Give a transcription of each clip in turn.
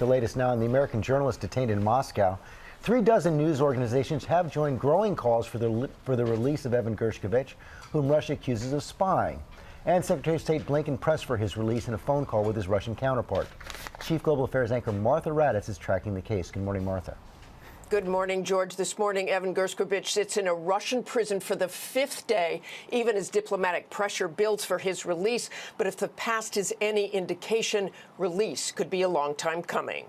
The latest now on the American journalist detained in Moscow. 36 news organizations have joined growing calls for the release of Evan Gershkovich, whom Russia accuses of spying. And Secretary of State Blinken pressed for his release in a phone call with his Russian counterpart. Chief Global Affairs anchor Martha Raddatz is tracking the case. Good morning, Martha. Good morning, George. This morning, Evan Gershkovich sits in a Russian prison for the 5th day, even as diplomatic pressure builds for his release. But if the past is any indication, release could be a long time coming.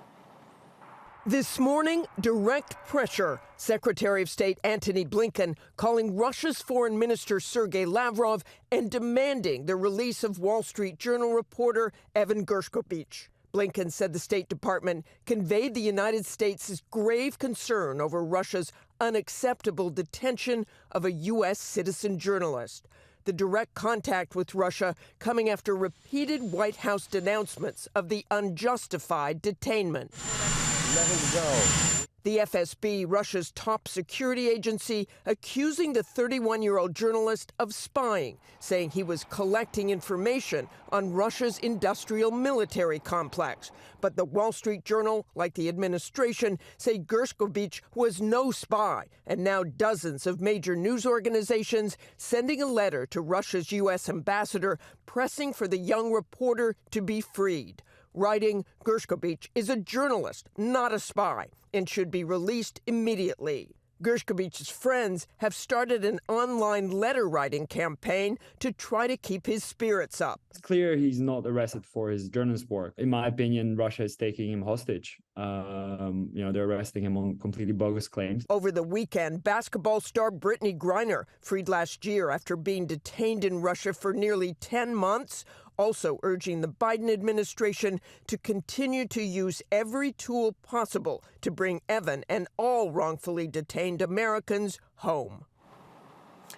This morning, direct pressure. Secretary of State Antony Blinken calling Russia's Foreign Minister Sergie Lavrov and demanding the release of Wall Street Journal reporter Evan Gershkovich. Blinken said the State Department conveyed the United States' grave concern over Russia's unacceptable detention of a U.S. citizen journalist. The direct contact with Russia coming after repeated White House denouncements of the unjustified detainment. Let him go. The FSB, Russia's top security agency, accusing the 31-year-old journalist of spying, saying he was collecting information on Russia's industrial military complex. But the Wall Street Journal, like the administration, say Gershkovich was no spy. And now dozens of major news organizations sending a letter to Russia's U.S. ambassador pressing for the young reporter to be freed. Writing, Gershkovich is a journalist, not a spy, and should be released immediately. Gershkovich's friends have started an online letter-writing campaign to try to keep his spirits up. It's clear he's not arrested for his journalist work. In my opinion, Russia is taking him hostage. They're arresting him on completely bogus claims. Over the weekend, basketball star Brittany Griner, freed last year after being detained in Russia for nearly 10 months, also urging the Biden administration to continue to use every tool possible to bring Evan and all wrongfully detained Americans home.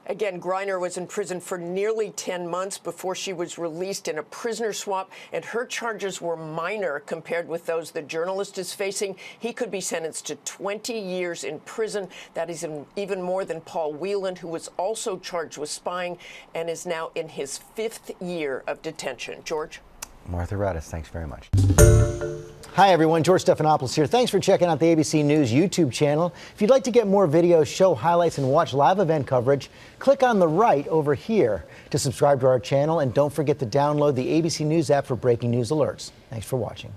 Again, Griner was in prison for nearly 10 months before she was released in a prisoner swap, and her charges were minor compared with those the journalist is facing. He could be sentenced to 20 years in prison. That is even more than Paul Whelan, who was also charged with spying and is now in his 5th year of detention. George? Martha Raddatz, thanks very much. Hi, everyone. George Stephanopoulos here. Thanks for checking out the ABC News YouTube channel. If you'd like to get more videos, show highlights, and watch live event coverage, click on the right over here to subscribe to our channel. And don't forget to download the ABC News app for breaking news alerts. Thanks for watching.